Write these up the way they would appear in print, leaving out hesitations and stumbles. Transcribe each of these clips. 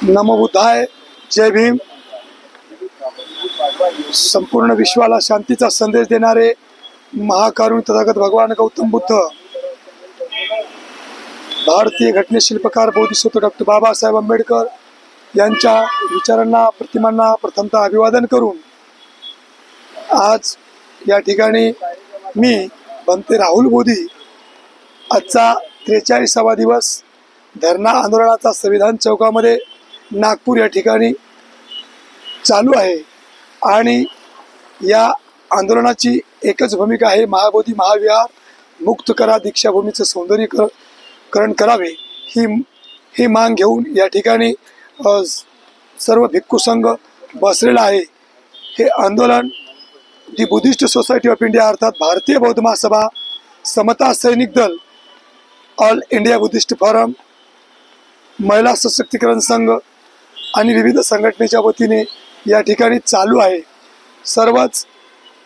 नमो बुद्धाय, जय भीम। संपूर्ण विश्वाला शांतीचा संदेश देणारे महाकारुण्य तथागत भगवान गौतम बुद्ध, भारतीय घटनेशिल्पकार बोधिसत्व डॉक्टर बाबासाहेब आंबेडकर यांच्या विचारांना, प्रतिमांना प्रथमतः अभिवादन करून आज या ठिकाणी मी बनते राहुल बोधी आजचा 43वा दिवस धरणा आंदोलनाचा संविधान चौकामध्ये नागपूर या ठिकाणी चालू आहे। आणि या आंदोलनाची एकच भूमिका आहे, महाबोधी महाविहार मुक्त करा, दीक्षाभूमीचं सौंदर्यीकरण करावे ही मांग घेऊन या ठिकाणी सर्व भिक्खू संघ बसलेला आहे। हे आंदोलन दी बुद्धिस्ट सोसायटी ऑफ इंडिया अर्थात भारतीय बौद्ध महासभा, समता सैनिक दल, ऑल इंडिया बुद्धिस्ट फोरम, महिला सशक्तीकरण संघ आणि विविध संघटनेच्या वतीने या ठिकाणी चालू आहे। सर्वच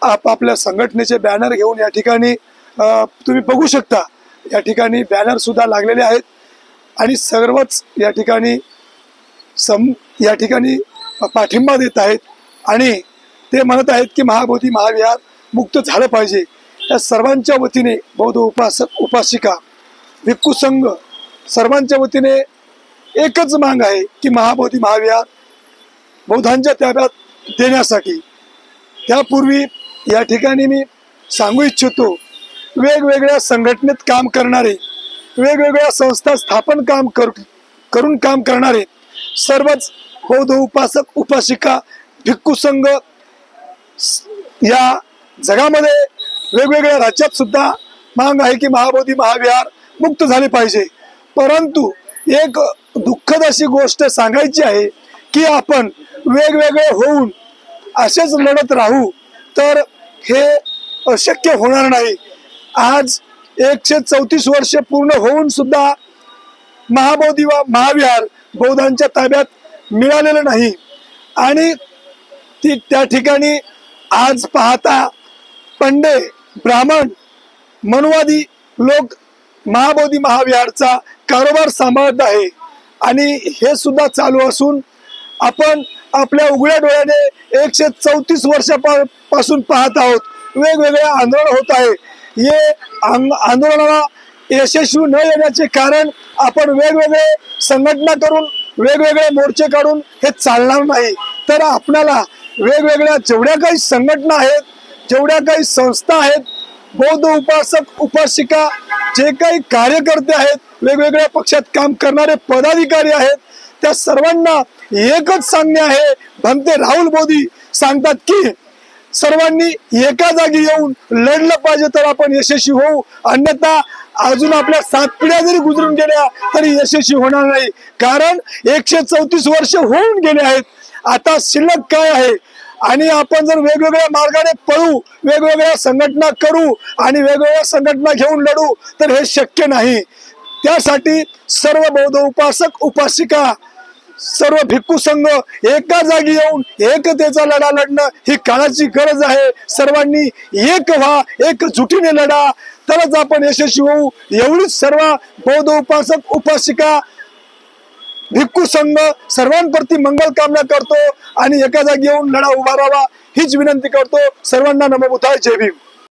आपापल्या संघटनेचे बॅनर घेऊन या ठिकाणी तुम्ही बघू शकता, या ठिकाणी बॅनर सुद्धा लागलेले आहेत आणि सर्वच या ठिकाणी पाठिंबा देत आहेत आणि ते म्हणत आहेत की महाबोधी महाविहार मुक्त झालं पाहिजे। या सर्वांच्या वतीने बौद्ध उपासक उपासिका, भिक्खू संघ सर्वांच्या वतीने एकच मांग आहे की महाबोधी महाविहार बौद्धांच्या ताब्यात देण्यासाठी। त्यापूर्वी या ठिकाणी मी सांगू इच्छितो, वेगवेगळ्या संघटनेत काम करणारे, वेगवेगळ्या संस्था स्थापन करून काम करणारे सर्वच बौद्ध उपासक उपासिका भिक्खू संघ या जगामध्ये वेगवेगळ्या राज्यात सुद्धा मांग आहे की महाबोधी महाविहार मुक्त झाले पाहिजे। परंतु एक दुःखद अशी गोष्ट सांगायची आहे की आपण वेगवेगळे होऊन असेच लढत राहू तर हे अशक्य होणार नाही। आज 134 वर्ष पूर्ण होऊन सुद्धा महाबोधी महाविहार बौद्धांच्या ताब्यात मिळालेलं नाही आणि त्या ठिकाणी आज पाहता पंडे, ब्राह्मण, मनुवादी लोक महाबोधी महाविहारचा कारोबार सांभाळत आहे आणि हे सुद्धा चालू असून आपण आपल्या उघड्या डोळ्याने 134 वर्षापासून पाहत आहोत। वेगवेगळे आंदोलन होत आहे। हे आंदोलनाला यशस्वी न येण्याचे कारण आपण वेगवेगळे संघटना करून, वेगवेगळे मोर्चे काढून हे चालणार नाही। तर आपल्याला वेगवेगळ्या जेवढ्या काही संघटना आहेत, जेवढ्या काही संस्था आहेत, बौद्ध उपासक उपासिका, जे काही कार्यकर्ते आहेत, वेगवेगळ्या पक्षात काम करणारे पदाधिकारी आहेत, त्या सर्वांना एकच सांगणे आहे। भंते राहुल बोधी सांगतात की सर्वांनी एका जागी येऊन लढलं पाहिजे तर आपण यशस्वी होऊ, अन्यथा अजून आपल्या 7 पिढ्या जरी गुजरून गेल्या तरी यशस्वी होणार नाही। कारण 134 वर्ष होऊन गेले आहेत, आता शिल्लक काय आहे? आणि आपण जर वेगवेगळ्या मार्गाने पळू, वेगवेगळ्या संघटना करू आणि वेगवेगळ्या संघटना घेऊन लढू तर हे शक्य नाही। त्यासाठी सर्व बौद्ध उपासक उपासिका, सर्व भिक्खू संघ एका जागी येऊन एकतेचा लढा लढणं ही काळाची गरज आहे। सर्वांनी एक व्हा, एकजुटीने लढा, तरच आपण यशस्वी होऊ। एवढीच सर्व बौद्ध उपासक उपासिका भिक्खू संघ सर्वांप्रती मंगल कामना करतो आणि एका जागी येऊन लढा उभा राहावा हीच विनंती करतो। सर्वांना नमो बुद्धाय, जय भीम।